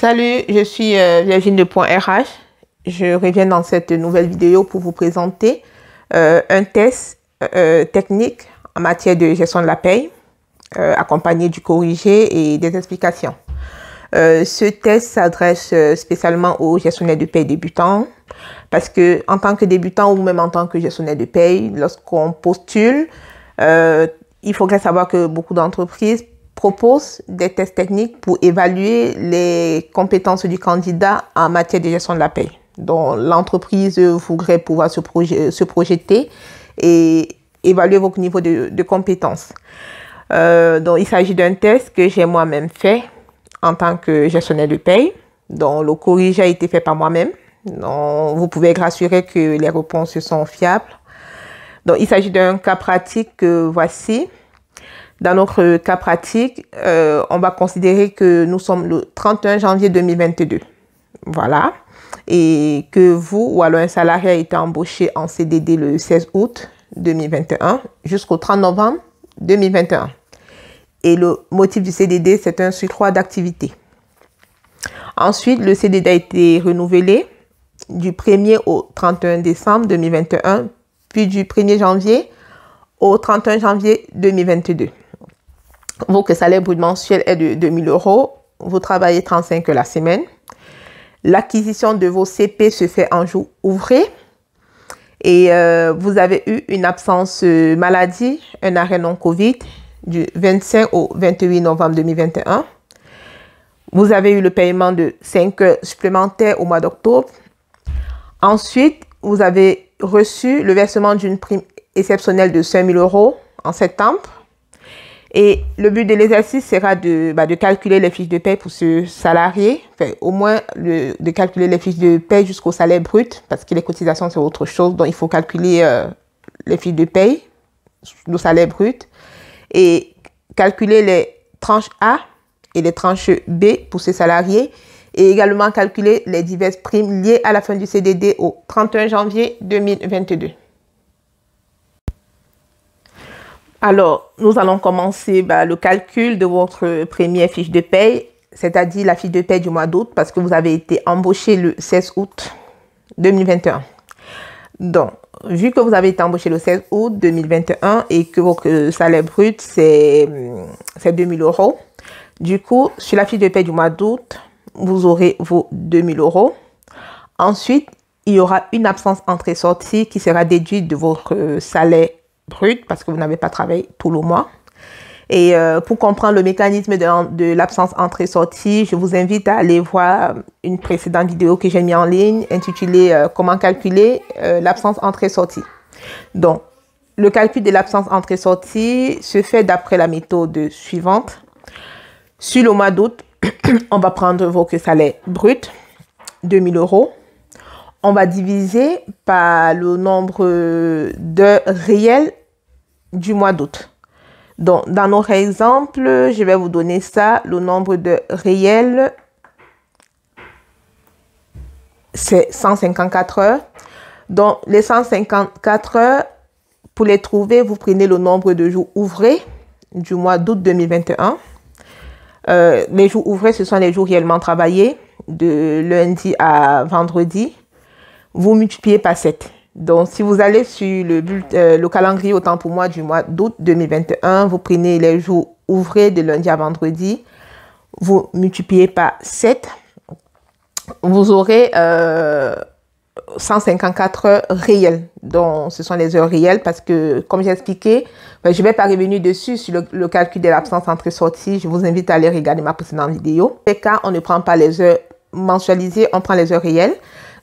Salut, je suis Virginie de Point RH. Je reviens dans cette nouvelle vidéo pour vous présenter un test technique en matière de gestion de la paye, accompagné du corrigé et des explications. Ce test s'adresse spécialement aux gestionnaires de paye débutants parce que en tant que débutant ou même en tant que gestionnaire de paye, lorsqu'on postule, il faudrait savoir que beaucoup d'entreprises proposent des tests techniques pour évaluer les compétences du candidat en matière de gestion de la paye. Donc, l'entreprise voudrait pouvoir se projeter et évaluer votre niveau de compétences. Donc, il s'agit d'un test que j'ai moi-même fait en tant que gestionnaire de paye. Donc, le corrigé a été fait par moi-même. Donc, vous pouvez être rassuré que les réponses sont fiables. Donc, il s'agit d'un cas pratique que voici. Dans notre cas pratique, on va considérer que nous sommes le 31 janvier 2022. Voilà. Et que vous ou alors un salarié a été embauché en CDD le 16 août 2021 jusqu'au 30 novembre 2021. Et le motif du CDD, c'est un surcroît d'activité. Ensuite, le CDD a été renouvelé du 1er au 31 décembre 2021, puis du 1er janvier au 31 janvier 2022. Votre salaire brut mensuel est de 2 000 €. Vous travaillez 35 heures la semaine. L'acquisition de vos CP se fait en jours ouvrés. Et vous avez eu une absence maladie, un arrêt non-Covid du 25 au 28 novembre 2021. Vous avez eu le paiement de 5 heures supplémentaires au mois d'octobre. Ensuite, vous avez reçu le versement d'une prime exceptionnelle de 5 000 € en septembre. Et le but de l'exercice sera de calculer les fiches de paie pour ce salarié, enfin, au moins de calculer les fiches de paie jusqu'au salaire brut, parce que les cotisations c'est autre chose, donc il faut calculer les fiches de paie, le salaire brut, et calculer les tranches A et les tranches B pour ce salarié, et également calculer les diverses primes liées à la fin du CDD au 31 janvier 2022. Alors, nous allons commencer le calcul de votre première fiche de paye, c'est-à-dire la fiche de paye du mois d'août, parce que vous avez été embauché le 16 août 2021. Donc, vu que vous avez été embauché le 16 août 2021 et que votre salaire brut, c'est 2 000 €, du coup, sur la fiche de paye du mois d'août, vous aurez vos 2 000 €. Ensuite, il y aura une absence entrée-sortie qui sera déduite de votre salaire brut parce que vous n'avez pas travaillé tout le mois. Et pour comprendre le mécanisme de l'absence entrée-sortie, je vous invite à aller voir une précédente vidéo que j'ai mis en ligne intitulée comment calculer l'absence entrée-sortie. Donc, le calcul de l'absence entrée-sortie se fait d'après la méthode suivante. Sur le mois d'août, on va prendre votre salaire brut, 2 000 €. On va diviser par le nombre d'heures réelles du mois d'août. Donc, dans notre exemple, je vais vous donner ça. Le nombre d'heures réelles, c'est 154 heures. Donc, les 154 heures, pour les trouver, vous prenez le nombre de jours ouvrés du mois d'août 2021. Les jours ouvrés, ce sont les jours réellement travaillés, de lundi à vendredi. Vous multipliez par 7. Donc, si vous allez sur le calendrier autant pour moi du mois d'août 2021, vous prenez les jours ouvrés de lundi à vendredi, vous multipliez par 7, vous aurez 154 heures réelles. Donc, ce sont les heures réelles parce que, comme j'ai expliqué, je ne vais pas revenir dessus sur le calcul de l'absence entrée-sortie. Je vous invite à aller regarder ma précédente vidéo. Dans ces cas, on ne prend pas les heures mensualisées, on prend les heures réelles.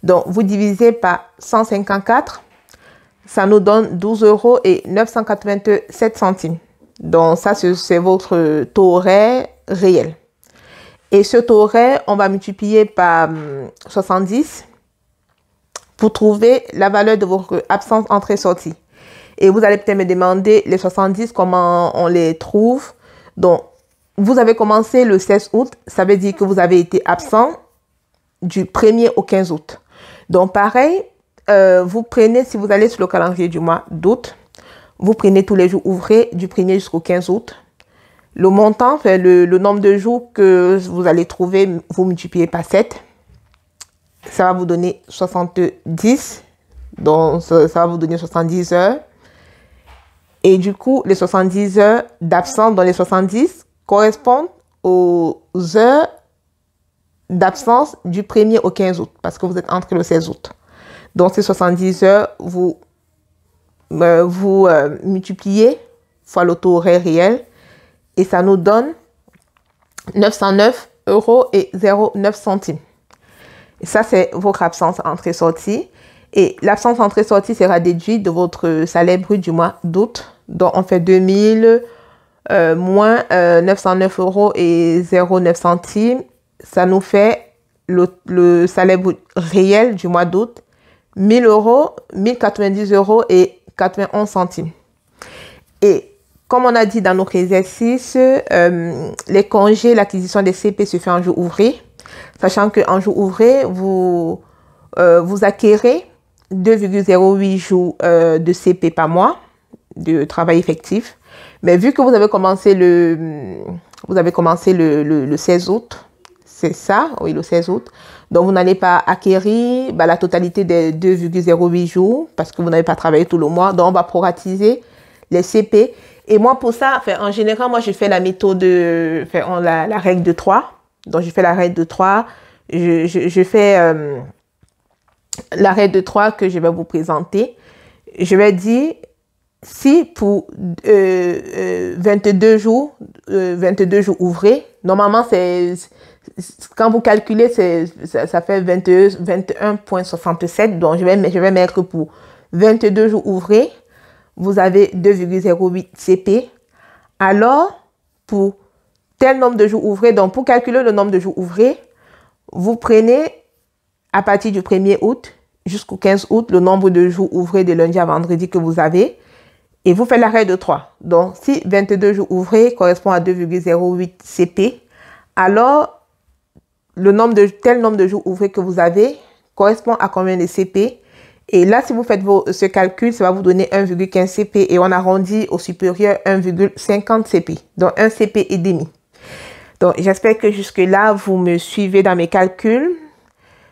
Donc, vous divisez par 154, ça nous donne 12 € et 987 centimes. Donc, ça, c'est votre taux horaire réel. Et ce taux horaire, on va multiplier par 70 pour trouver la valeur de votre absence entrée-sortie. Et vous allez peut-être me demander les 70, comment on les trouve. Donc, vous avez commencé le 16 août, ça veut dire que vous avez été absent du 1er au 15 août. Donc, pareil, vous prenez, si vous allez sur le calendrier du mois d'août, vous prenez tous les jours ouvrés du 1er jusqu'au 15 août. Le montant, enfin, le nombre de jours que vous allez trouver, vous multipliez par 7. Ça va vous donner 70. Donc, ça va vous donner 70 heures. Et du coup, les 70 heures d'absence dans les 70 correspondent aux heures d'absence du 1er au 15 août, parce que vous êtes entre le 16 août. Donc, ces 70 heures, vous multipliez fois le taux horaire réel et ça nous donne 909,09 €. Et ça, c'est votre absence entrée-sortie. Et l'absence entrée-sortie sera déduite de votre salaire brut du mois d'août. Donc, on fait 2000 moins 909,09 €. Ça nous fait le salaire brut réel du mois d'août, 1000 €, 1090,91 €. Et comme on a dit dans notre exercice, les congés, l'acquisition des CP se fait en jour ouvré. Sachant qu'en jour ouvré, vous acquérez 2,08 jours de CP par mois de travail effectif. Mais vu que vous avez commencé le 16 août, c'est ça, oui, le 16 août. Donc, vous n'allez pas acquérir la totalité des 2,08 jours parce que vous n'avez pas travaillé tout le mois. Donc, on va proratiser les CP. Et moi, pour ça, en général, moi, je fais la méthode, la règle de 3. Donc, je fais la règle de 3. Je fais la règle de 3 que je vais vous présenter. Je vais dire, si pour 22 jours ouvrés, normalement, quand vous calculez, ça fait 21,67. Donc, je vais mettre pour 22 jours ouvrés, vous avez 2,08 CP. Alors, pour tel nombre de jours ouvrés, donc pour calculer le nombre de jours ouvrés, vous prenez à partir du 1er août jusqu'au 15 août le nombre de jours ouvrés de lundi à vendredi que vous avez et vous faites la règle de 3. Donc, si 22 jours ouvrés correspond à 2,08 CP, alors tel nombre de jours ouvrés que vous avez correspond à combien de CP? Et là, si vous faites ce calcul, ça va vous donner 1,15 CP et on arrondit au supérieur 1,50 CP. Donc, 1 CP et demi. Donc, j'espère que jusque-là, vous me suivez dans mes calculs.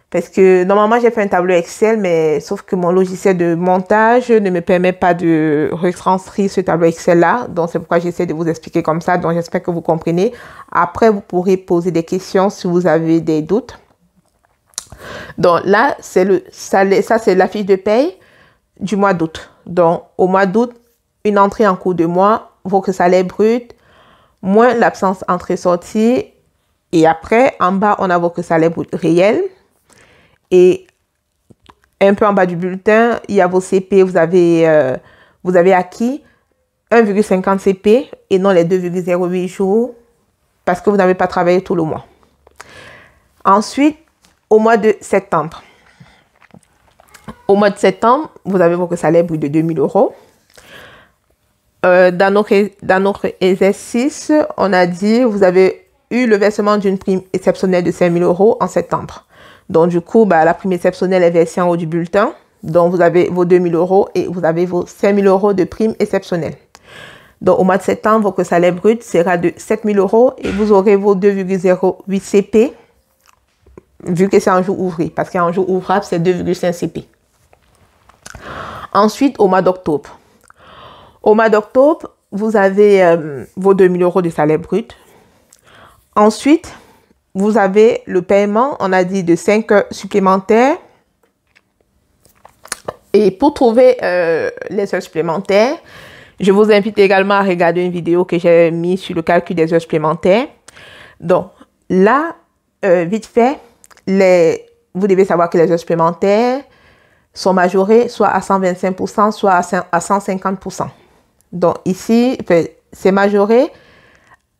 Parce que normalement, j'ai fait un tableau Excel, mais sauf que mon logiciel de montage ne me permet pas de retranscrire ce tableau Excel-là. Donc, c'est pourquoi j'essaie de vous expliquer comme ça. Donc, j'espère que vous comprenez. Après, vous pourrez poser des questions si vous avez des doutes. Donc, là, ça, c'est la fiche de paye du mois d'août. Donc, au mois d'août, une entrée en cours de mois, votre salaire brut, moins l'absence entrée-sortie. Et après, en bas, on a votre salaire brut réel. Et un peu en bas du bulletin, il y a vos CP. Vous avez acquis 1,50 CP et non les 2,08 jours parce que vous n'avez pas travaillé tout le mois. Ensuite, au mois de septembre. Au mois de septembre, vous avez votre salaire brut de 2000 €. Dans notre exercice, on a dit vous avez eu le versement d'une prime exceptionnelle de 5000 € en septembre. Donc, du coup, la prime exceptionnelle est versée en haut du bulletin. Donc, vous avez vos 2000 € et vous avez vos 5000 € de prime exceptionnelle. Donc, au mois de septembre, votre salaire brut sera de 7000 € et vous aurez vos 2,08 CP, vu que c'est un jour ouvré, parce qu'un jour ouvrable, c'est 2,5 CP. Ensuite, au mois d'octobre. Au mois d'octobre, vous avez vos 2000 € de salaire brut. Ensuite, vous avez le paiement, on a dit, de 5 heures supplémentaires. Et pour trouver les heures supplémentaires, je vous invite également à regarder une vidéo que j'ai mise sur le calcul des heures supplémentaires. Donc, là, vite fait, vous devez savoir que les heures supplémentaires sont majorées soit à 125%, soit à 150%. Donc, ici, c'est majoré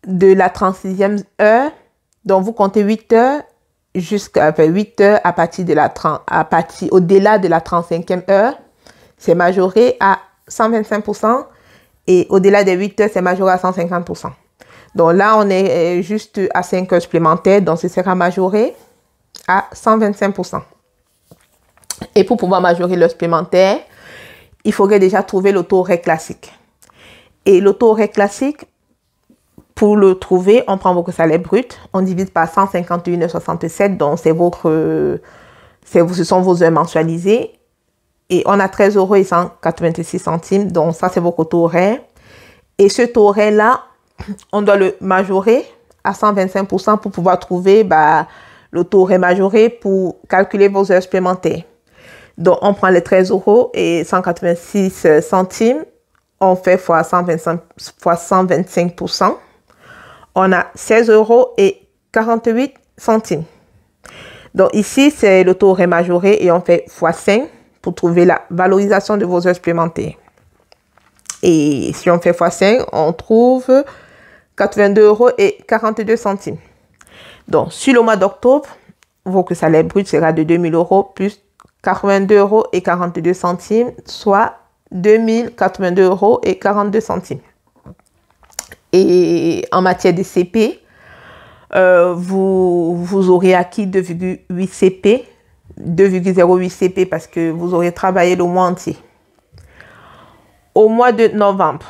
de la 36e heure. Donc, vous comptez 8 heures jusqu'à 8 heures au-delà de la 35e heure. C'est majoré à 125% et au-delà des 8 heures, c'est majoré à 150%. Donc là, on est juste à 5 heures supplémentaires. Donc, ce sera majoré à 125%. Et pour pouvoir majorer l'heure supplémentaire, il faudrait déjà trouver le taux horaire classique. Et le taux horaire classique, Pour le trouver, on prend votre salaire brut, on divise par 151,67, donc ce sont vos heures mensualisées. Et on a 13,186 €, donc ça c'est votre taux horaire. Et ce taux horaire-là, on doit le majorer à 125% pour pouvoir trouver le taux horaire majoré pour calculer vos heures supplémentaires. Donc on prend les 13,186 €, on fait fois 125%. On a 16,48 €. Donc ici, c'est le taux horaire majoré et on fait x5 pour trouver la valorisation de vos heures supplémentaires. Et si on fait x5, on trouve 82,42 €. Donc sur le mois d'octobre, votre salaire brut sera de 2 000 € plus 82,42 €, soit 2 082,42 €. Et en matière de CP, vous aurez acquis 2,8 CP, 2,08 CP parce que vous aurez travaillé le mois entier. Au mois de novembre,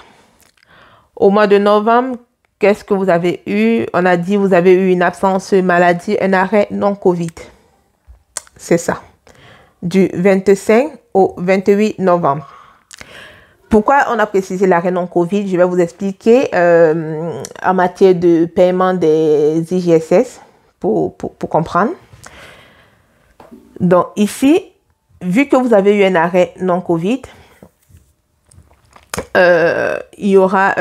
qu'est-ce que vous avez eu? On a dit vous avez eu une absence maladie, un arrêt non Covid. C'est ça. Du 25 au 28 novembre. Pourquoi on a précisé l'arrêt non Covid? Je vais vous expliquer en matière de paiement des IGSS pour comprendre. Donc ici, vu que vous avez eu un arrêt non Covid, il y aura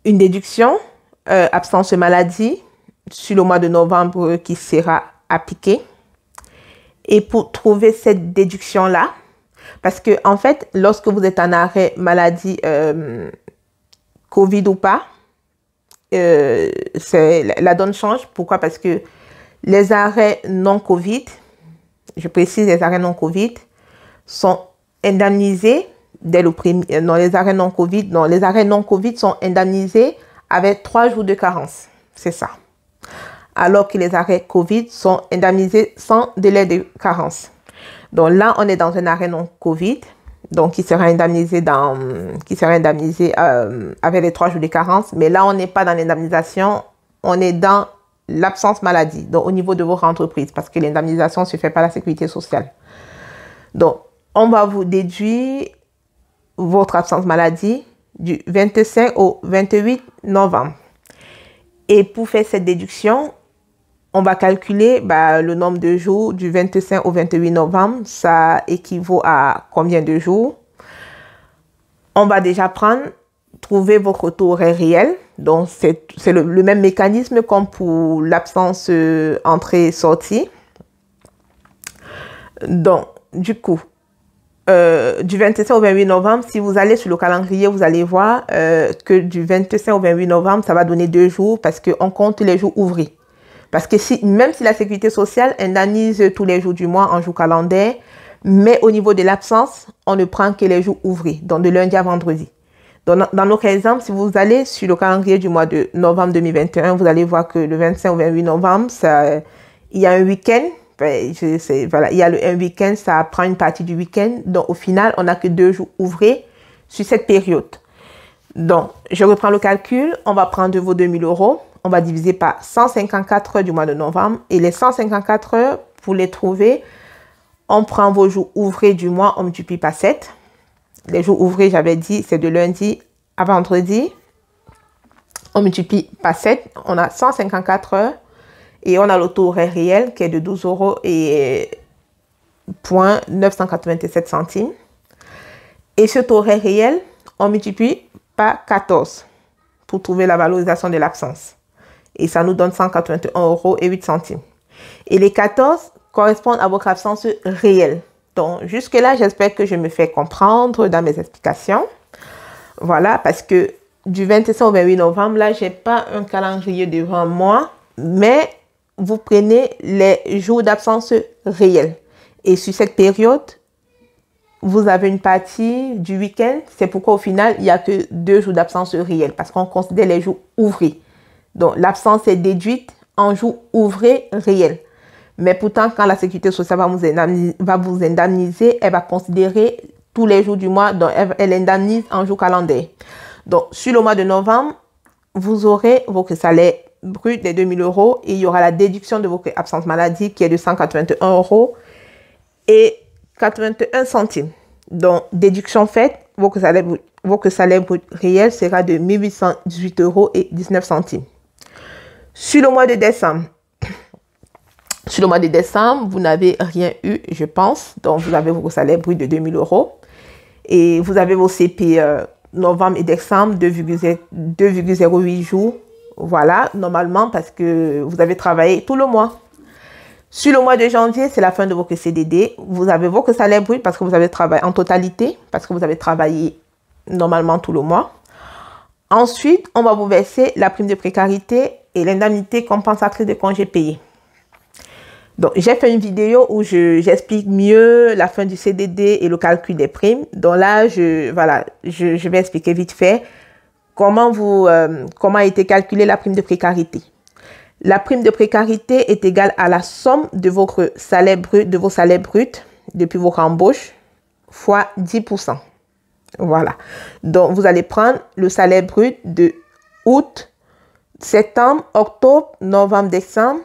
une déduction absence maladie sur le mois de novembre qui sera appliquée. Et pour trouver cette déduction-là, parce que, en fait, lorsque vous êtes en arrêt maladie, Covid ou pas, la donne change. Pourquoi? Parce que les arrêts non Covid, je précise, les arrêts non Covid sont indemnisés dès le premier. Non, les arrêts non Covid sont indemnisés avec 3 jours de carence. C'est ça. Alors que les arrêts Covid sont indemnisés sans délai de carence. Donc là, on est dans un arrêt non Covid, donc qui sera indemnisé avec les 3 jours de carence. Mais là, on n'est pas dans l'indemnisation, on est dans l'absence maladie, donc au niveau de votre entreprise, parce que l'indemnisation se fait par la sécurité sociale. Donc, on va vous déduire votre absence maladie du 25 au 28 novembre. Et pour faire cette déduction, on va calculer le nombre de jours du 25 au 28 novembre. Ça équivaut à combien de jours? On va déjà trouver votre taux horaire réel. Donc, c'est le même mécanisme comme pour l'absence entrée-sortie. Donc, du coup, du 25 au 28 novembre, si vous allez sur le calendrier, vous allez voir que du 25 au 28 novembre, ça va donner 2 jours parce qu'on compte les jours ouvrés. Parce que même si la sécurité sociale indemnise tous les jours du mois en jours calendaires, mais au niveau de l'absence, on ne prend que les jours ouvrés, donc de lundi à vendredi. Donc, dans notre exemple, si vous allez sur le calendrier du mois de novembre 2021, vous allez voir que le 25 au 28 novembre, il y a un week-end. Voilà, il y a un week-end, ça prend une partie du week-end. Donc, au final, on n'a que 2 jours ouvrés sur cette période. Donc, je reprends le calcul. On va prendre vos 2 000 €. On va diviser par 154 heures du mois de novembre. Et les 154 heures, pour les trouver, on prend vos jours ouvrés du mois, on multiplie par 7. Les jours ouvrés, j'avais dit, c'est de lundi à vendredi. On multiplie par 7. On a 154 heures. Et on a le taux horaire réel qui est de 12 € et 997 centimes. Et ce taux horaire réel, on multiplie par 14 pour trouver la valorisation de l'absence. Et ça nous donne 181,08 €. Et les 14 correspondent à votre absence réelle. Donc, jusque-là, j'espère que je me fais comprendre dans mes explications. Voilà, parce que du 25 au 28 novembre, là, je n'ai pas un calendrier devant moi, mais vous prenez les jours d'absence réels. Et sur cette période, vous avez une partie du week-end. C'est pourquoi au final, il n'y a que 2 jours d'absence réels parce qu'on considère les jours ouvrés. Donc, l'absence est déduite en jours ouvrés réels. Mais pourtant, quand la sécurité sociale va vous indemniser, elle va considérer tous les jours du mois, donc elle indemnise en jours calendaires. Donc, sur le mois de novembre, vous aurez votre salaire brut des 2000 euros et il y aura la déduction de votre absence maladie qui est de 181 euros et 81 centimes. Donc, déduction faite, votre salaire brut réel sera de 1818 euros et 19 centimes. Sur le mois de décembre, vous n'avez rien eu, je pense. Donc, vous avez votre salaire brut de 2000 euros. Et vous avez vos CP novembre et décembre, 2,08 jours. Voilà, normalement, parce que vous avez travaillé tout le mois. Sur le mois de janvier, c'est la fin de votre CDD. Vous avez votre salaire brut parce que vous avez travaillé en totalité, parce que vous avez travaillé normalement tout le mois. Ensuite, on va vous verser la prime de précarité et l'indemnité compensatrice de congés payés. Donc, j'ai fait une vidéo où j'explique mieux la fin du CDD et le calcul des primes. Donc là, je vais expliquer vite fait comment a été calculée la prime de précarité. La prime de précarité est égale à la somme de votre salaire brut, de vos salaires bruts depuis votre embauche fois 10%. Voilà. Donc, vous allez prendre le salaire brut de août, septembre, octobre, novembre, décembre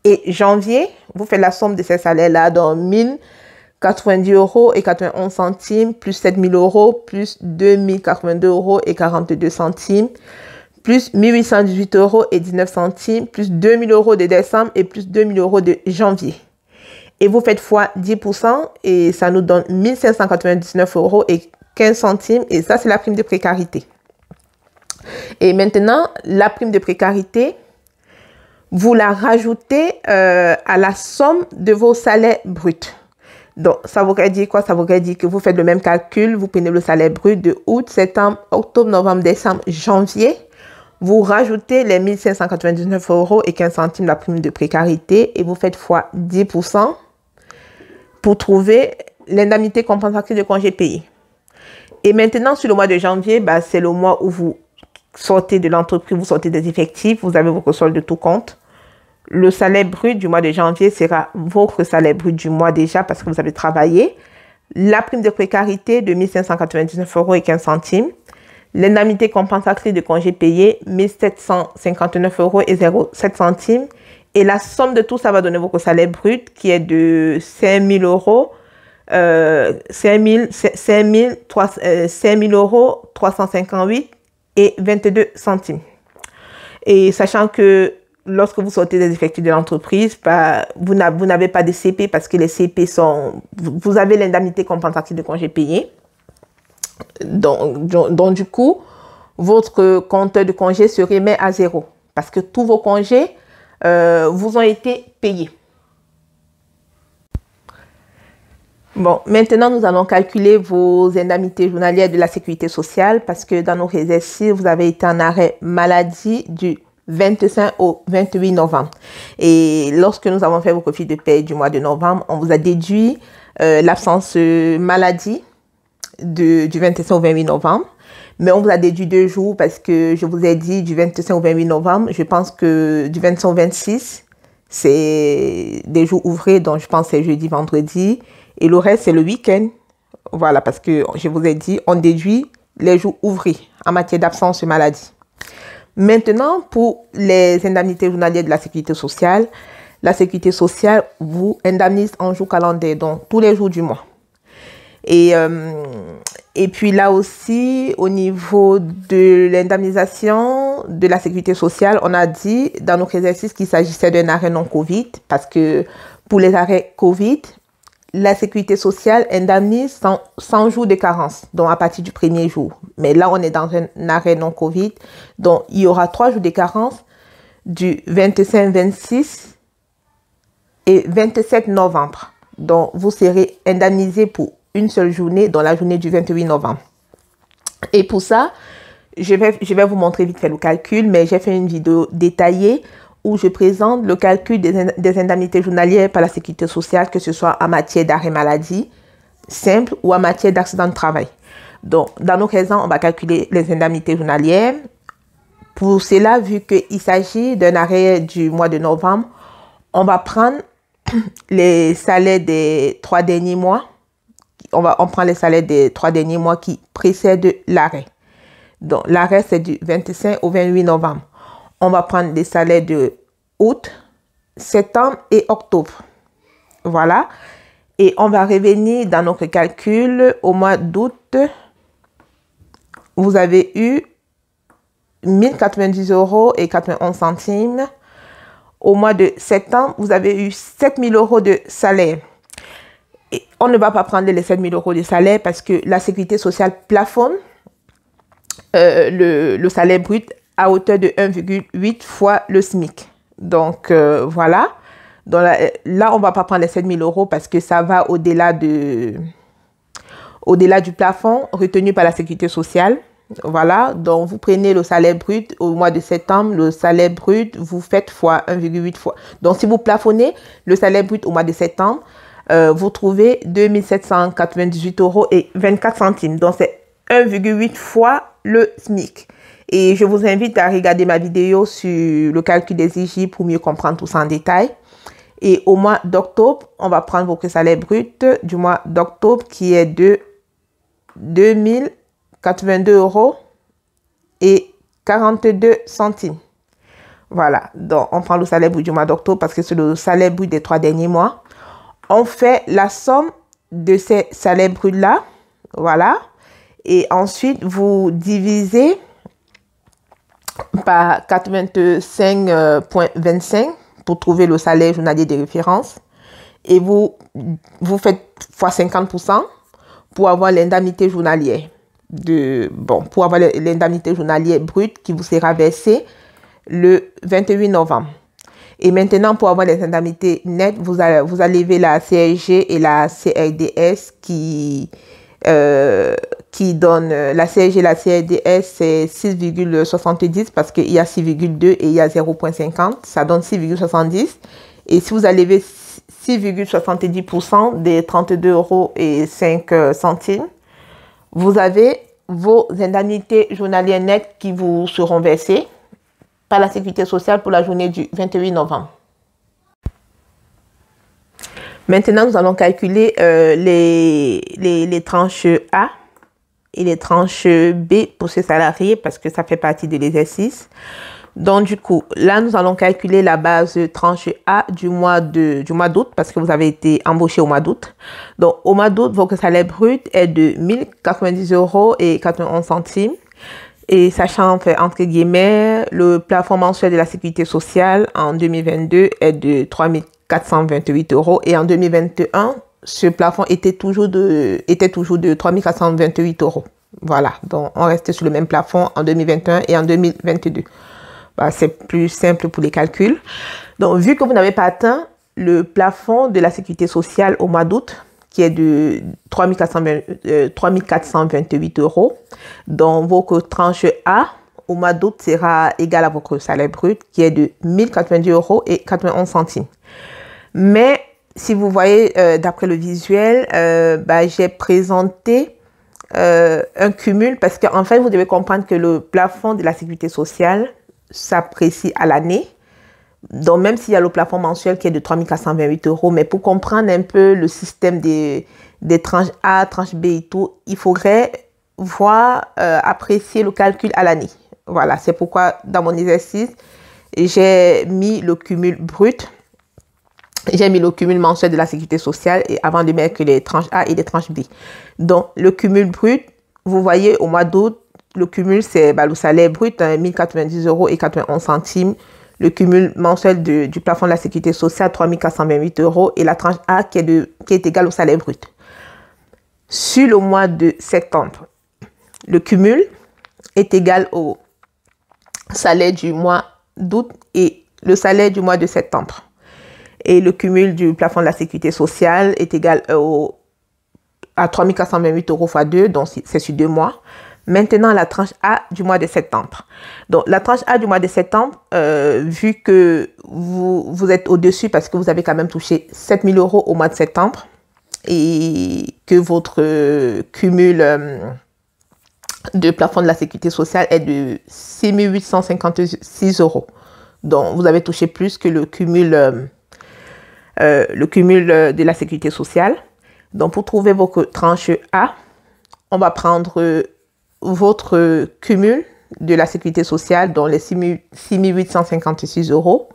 et janvier. Vous faites la somme de ces salaires-là dans 1090 euros et 91 centimes, plus 7000 euros, plus 2082 euros et 42 centimes, plus 1818 euros et 19 centimes, plus 2000 euros de décembre et plus 2000 euros de janvier. Et vous faites fois 10% et ça nous donne 1599 euros et 15 centimes. Et ça, c'est la prime de précarité. Et maintenant, la prime de précarité, vous la rajoutez à la somme de vos salaires bruts. Donc, ça voudrait dire quoi? Ça voudrait dire que vous faites le même calcul. Vous prenez le salaire brut de août, septembre, octobre, novembre, décembre, janvier. Vous rajoutez les 1599 euros et 15 centimes la prime de précarité et vous faites fois 10% pour trouver l'indemnité compensatrice de congés payés. Et maintenant, sur le mois de janvier, c'est le mois où vous sortez de l'entreprise, vous sortez des effectifs, vous avez votre solde de tout compte. Le salaire brut du mois de janvier sera votre salaire brut du mois déjà parce que vous avez travaillé. La prime de précarité de 1599 euros et 15 centimes. L'indemnité compensatrice de congés payés, 1759 euros et 07 centimes. Et la somme de tout ça va donner votre salaire brut qui est de 5000 euros, 5000 euros 358 et 22 centimes. Et sachant que lorsque vous sortez des effectifs de l'entreprise, vous n'avez pas de CP parce que les CP sont... Vous avez l'indemnité compensatrice de congés payés. Donc, du coup, votre compteur de congés se remet à zéro parce que tous vos congés vous ont été payés. Bon, maintenant, nous allons calculer vos indemnités journalières de la sécurité sociale parce que dans nos exercices, vous avez été en arrêt maladie du 25 au 28 novembre. Et lorsque nous avons fait vos fiches de paie du mois de novembre, on vous a déduit l'absence maladie du 25 au 28 novembre. Mais on vous a déduit 2 jours parce que je vous ai dit du 25 au 28 novembre. Je pense que du 25 au 26, c'est des jours ouvrés. Donc, je pense que c'est jeudi, vendredi. Et le reste, c'est le week-end. Voilà, parce que je vous ai dit, on déduit les jours ouvrés en matière d'absence maladie. Maintenant, pour les indemnités journalières de la sécurité sociale vous indemnise en jours calendaires, donc tous les jours du mois. Et puis là aussi, au niveau de l'indemnisation de la sécurité sociale, on a dit dans notre exercice qu'il s'agissait d'un arrêt non Covid, parce que pour les arrêts Covid, la sécurité sociale indemnise 100 jours de carence, donc à partir du premier jour. Mais là, on est dans un arrêt non Covid, donc il y aura 3 jours de carence du 25, 26 et 27 novembre. Donc, vous serez indemnisé pour une seule journée, dans la journée du 28 novembre. Et pour ça, je vais vous montrer vite fait le calcul, mais j'ai fait une vidéo détaillée où je présente le calcul des indemnités journalières par la sécurité sociale, que ce soit en matière d'arrêt maladie simple ou en matière d'accident de travail. Donc, dans nos raisons, on va calculer les indemnités journalières. Pour cela, vu qu'il s'agit d'un arrêt du mois de novembre, on va prendre les salaires des 3 derniers mois. On prend les salaires des 3 derniers mois qui précèdent l'arrêt. Donc, l'arrêt, c'est du 25 au 28 novembre. On va prendre les salaires de août, septembre et octobre. Voilà. Et on va revenir dans notre calcul au mois d'août. Vous avez eu 1090 € et 91 centimes. Au mois de septembre, vous avez eu 7000 € de salaire. Et on ne va pas prendre les 7000 € de salaire parce que la sécurité sociale plafonne le salaire brut à hauteur de 1,8 fois le SMIC. Donc, voilà. Donc là, on ne va pas prendre les 7000 € parce que ça va au-delà du plafond retenu par la sécurité sociale. Voilà, donc vous prenez le salaire brut au mois de septembre, le salaire brut, vous faites fois 1,8 fois. Donc, si vous plafonnez le salaire brut au mois de septembre, vous trouvez 2798 € et 24 centimes. Donc, c'est 1,8 fois le SMIC. Et je vous invite à regarder ma vidéo sur le calcul des IJ pour mieux comprendre tout ça en détail. Et au mois d'octobre, on va prendre votre salaire brut du mois d'octobre qui est de 2082 € et 42 centimes. Voilà, donc on prend le salaire brut du mois d'octobre parce que c'est le salaire brut des 3 derniers mois. On fait la somme de ces salaires bruts-là. Voilà. Et ensuite, vous divisez par 85,25 pour trouver le salaire journalier de référence. Et vous faites fois 50% pour avoir l'indemnité journalière. Pour avoir l'indemnité journalière brute qui vous sera versée le 28 novembre. Et maintenant, pour avoir les indemnités nettes, vous allez lever la CSG et la CRDS qui donne la CSG et la CRDS, c'est 6,70 parce qu'il y a 6,2 et il y a 0,50. Ça donne 6,70. Et si vous allez lever 6,70% des 32 € et 5 centimes, vous avez vos indemnités journalières nettes qui vous seront versées par la sécurité sociale pour la journée du 28 novembre. Maintenant, nous allons calculer les tranches A et les tranches B pour ces salariés parce que ça fait partie de l'exercice. Donc, du coup, là, nous allons calculer la base tranche A du mois d'août parce que vous avez été embauché au mois d'août. Donc, au mois d'août, votre salaire brut est de 1090 € et 91 centimes. Et sachant, entre guillemets, le plafond mensuel de la sécurité sociale en 2022 est de 3428 € et en 2021, ce plafond était toujours de 3428 €. Voilà, donc on reste sur le même plafond en 2021 et en 2022. Bah, c'est plus simple pour les calculs. Donc, vu que vous n'avez pas atteint le plafond de la sécurité sociale au mois d'août, qui est de 3428 €, donc votre tranche A au mois d'août sera égale à votre salaire brut, qui est de 1090 € et 91 centimes. Mais si vous voyez d'après le visuel, j'ai présenté un cumul parce qu'en fait, vous devez comprendre que le plafond de la sécurité sociale s'apprécie à l'année. Donc, même s'il y a le plafond mensuel qui est de 3428 €, mais pour comprendre un peu le système des tranches A, tranches B et tout, il faudrait apprécier le calcul à l'année. Voilà, c'est pourquoi dans mon exercice, j'ai mis le cumul brut. J'ai mis le cumul mensuel de la sécurité sociale et avant de mettre les tranches A et les tranches B. Donc, le cumul brut, vous voyez, au mois d'août, le cumul, c'est le salaire brut, 1090 € et 91 centimes. Le cumul mensuel du plafond de la sécurité sociale, 3428 € et la tranche A qui est égale au salaire brut. Sur le mois de septembre, le cumul est égal au salaire du mois d'août et le salaire du mois de septembre. Et le cumul du plafond de la sécurité sociale est égal à 3428 € fois 2, donc c'est sur 2 mois. Maintenant, la tranche A du mois de septembre. Donc, la tranche A du mois de septembre, vu que vous êtes au-dessus parce que vous avez quand même touché 7000 € au mois de septembre et que votre cumul de plafond de la sécurité sociale est de 6856 €. Donc, vous avez touché plus que le cumul de la sécurité sociale. Donc, pour trouver votre tranche A, on va prendre votre cumul de la sécurité sociale, dont les 6 856 euros.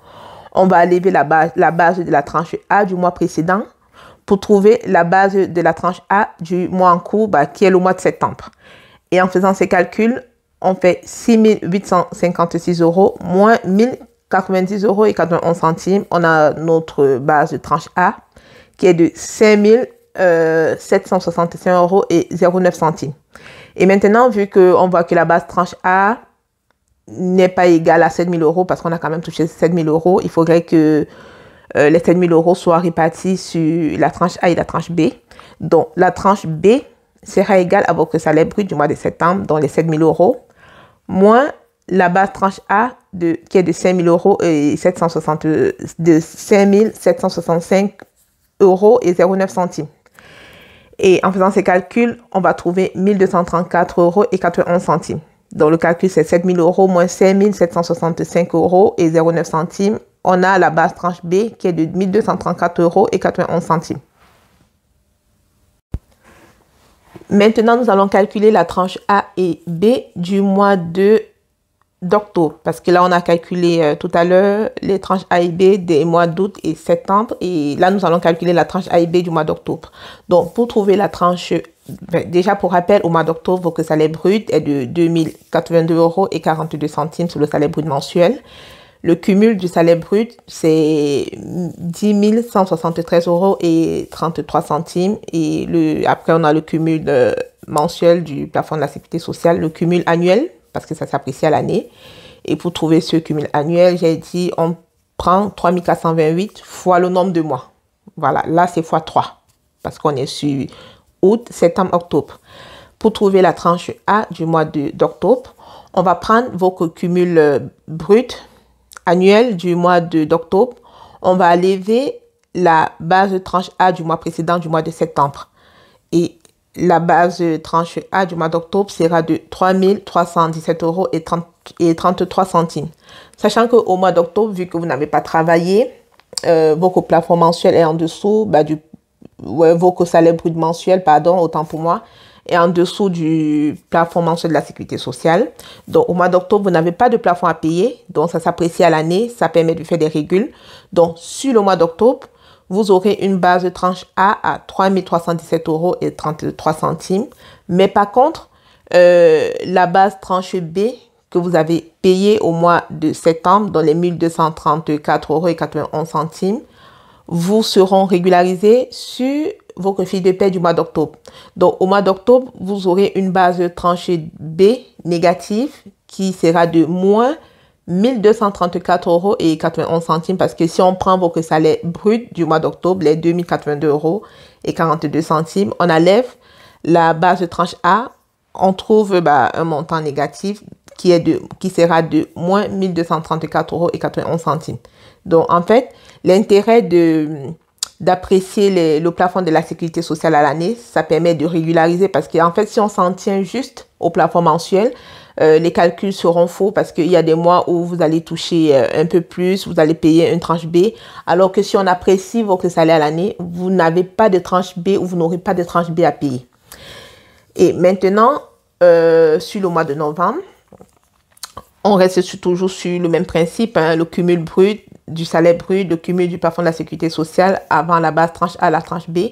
On va enlever la base de la tranche A du mois précédent pour trouver la base de la tranche A du mois en cours, qui est le mois de septembre. Et en faisant ces calculs, on fait 6 856 euros moins 1090 euros et 91 centimes. On a notre base de tranche A qui est de 5 765 euros et 09 centimes. Et maintenant, vu qu'on voit que la base tranche A n'est pas égale à 7 000 euros, parce qu'on a quand même touché 7 000 euros, il faudrait que les 7 000 euros soient répartis sur la tranche A et la tranche B. Donc, la tranche B sera égale à votre salaire brut du mois de septembre, dont les 7 000 euros, moins la base tranche A qui est de 5 000 euros et 5 765 euros et 09 centimes. Et en faisant ces calculs, on va trouver 1 234 euros et 91 centimes. Donc, le calcul, c'est 7 000 euros moins 5 765 euros et 09 centimes. On a la base tranche B qui est de 1 234 euros et 91 centimes. Maintenant, nous allons calculer la tranche A et B du mois d'octobre. Parce que là, on a calculé tout à l'heure les tranches A et B des mois d'août et septembre. Et là, nous allons calculer la tranche A et B du mois d'octobre. Donc, pour trouver la tranche, déjà pour rappel, au mois d'octobre, votre salaire brut est de 2 082 euros et 42 centimes sur le salaire brut mensuel. Le cumul du salaire brut, c'est 10 173 euros et 33 centimes. Et après, on a le cumul mensuel du plafond de la sécurité sociale, le cumul annuel, parce que ça s'apprécie à l'année. Et pour trouver ce cumul annuel, j'ai dit, on prend 3 428 fois le nombre de mois. Voilà, là, c'est fois 3, parce qu'on est sur août, septembre, octobre. Pour trouver la tranche A du mois d'octobre, on va prendre votre cumul brut annuel du mois d'octobre. On va enlever la base de tranche A du mois précédent, du mois de septembre. Et la base de tranche A du mois d'octobre sera de 3 317 euros et 33 centimes. Sachant qu'au mois d'octobre, vu que vous n'avez pas travaillé, votre plafond mensuel est en dessous votre salaire brut mensuel, autant pour moi, est en dessous du plafond mensuel de la sécurité sociale. Donc, au mois d'octobre, vous n'avez pas de plafond à payer. Donc, ça s'apprécie à l'année. Ça permet de faire des régules. Donc, sur le mois d'octobre, vous aurez une base de tranche A à 3 317 euros et 33 centimes. Mais par contre, la base tranche B que vous avez payée au mois de septembre, dans les 1 234 euros et 91 centimes, vous seront régularisés sur votre fiche de paie du mois d'octobre. Donc, au mois d'octobre, vous aurez une base de tranche B négative qui sera de moins 1 234 euros et 91 centimes, parce que si on prend votre salaire brut du mois d'octobre, les 2 082 euros et 42 centimes, on enlève la base de tranche A, on trouve un montant négatif qui sera de moins 1 234 euros et 91 centimes. Donc, en fait, l'intérêt d'apprécier le plafond de la sécurité sociale à l'année, ça permet de régulariser, parce qu'en fait, si on s'en tient juste au plafond mensuel, les calculs seront faux, parce qu'il y a des mois où vous allez toucher un peu plus, vous allez payer une tranche B, alors que si on apprécie votre salaire à l'année, vous n'avez pas de tranche B ou vous n'aurez pas de tranche B à payer. Et maintenant, sur le mois de novembre, on reste toujours sur le même principe, le cumul brut du salaire brut, le cumul du plafond de la sécurité sociale avant la base tranche A, la tranche B.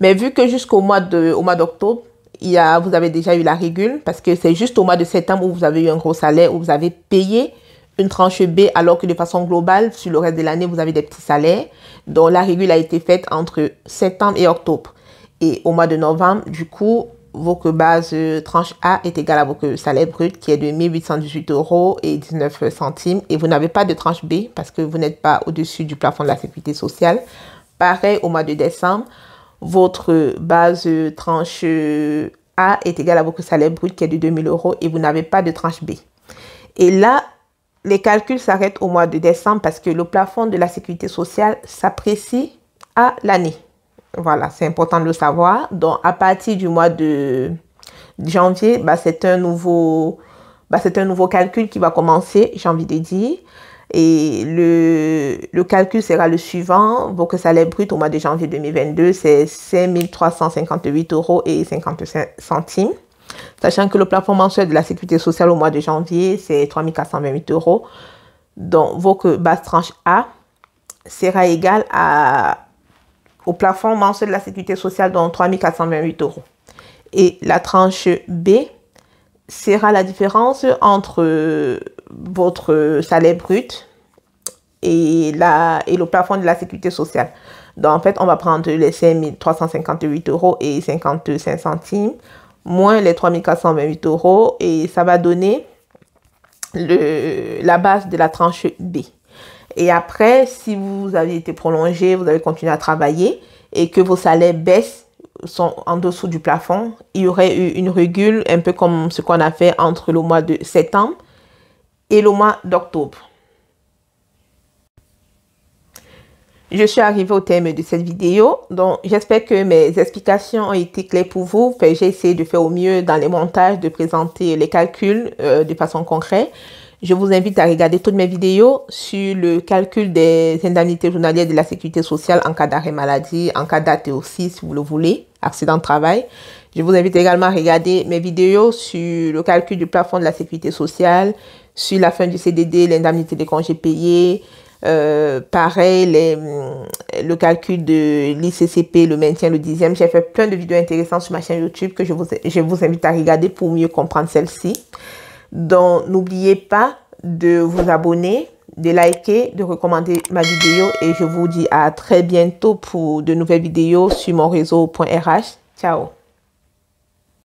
Mais vu que jusqu'au mois d'octobre, vous avez déjà eu la régule, parce que c'est juste au mois de septembre où vous avez eu un gros salaire, où vous avez payé une tranche B, alors que de façon globale, sur le reste de l'année, vous avez des petits salaires. Donc, la régule a été faite entre septembre et octobre. Et au mois de novembre, du coup, votre base tranche A est égale à votre salaire brut qui est de 1 818 euros et 19 centimes. Et vous n'avez pas de tranche B parce que vous n'êtes pas au-dessus du plafond de la sécurité sociale. Pareil, au mois de décembre, votre base tranche A est égale à votre salaire brut qui est de 2 000 euros et vous n'avez pas de tranche B. Et là, les calculs s'arrêtent au mois de décembre parce que le plafond de la sécurité sociale s'apprécie à l'année. Voilà, c'est important de le savoir. Donc, à partir du mois de janvier, c'est un nouveau calcul qui va commencer, j'ai envie de dire. Et le calcul sera le suivant. Votre salaire brut au mois de janvier 2022, c'est 5 358 euros et 55 centimes. Sachant que le plafond mensuel de la sécurité sociale au mois de janvier, c'est 3 428 €. Donc, votre base tranche A sera égale au plafond mensuel de la sécurité sociale, donc 3 428 €. Et la tranche B sera la différence entre votre salaire brut et le plafond de la sécurité sociale. Donc, en fait, on va prendre les 5 358 € et 55 centimes moins les 3 428 € et ça va donner la base de la tranche B. Et après, si vous avez été prolongé, vous avez continué à travailler et que vos salaires baissent, sont en dessous du plafond, il y aurait eu une régule, un peu comme ce qu'on a fait entre le mois de septembre et le mois d'octobre. Je suis arrivée au terme de cette vidéo, donc j'espère que mes explications ont été claires pour vous. J'ai essayé de faire au mieux dans les montages, de présenter les calculs de façon concrète. Je vous invite à regarder toutes mes vidéos sur le calcul des indemnités journalières de la sécurité sociale en cas d'arrêt maladie, en cas d'AT aussi si vous le voulez, accident de travail. Je vous invite également à regarder mes vidéos sur le calcul du plafond de la sécurité sociale, sur la fin du CDD, l'indemnité des congés payés, pareil, le calcul de l'ICCP, le maintien, le 10e. J'ai fait plein de vidéos intéressantes sur ma chaîne YouTube que je vous invite à regarder pour mieux comprendre celle-ci. Donc, n'oubliez pas de vous abonner, de liker, de recommander ma vidéo et je vous dis à très bientôt pour de nouvelles vidéos sur mon réseau.rh. Ciao!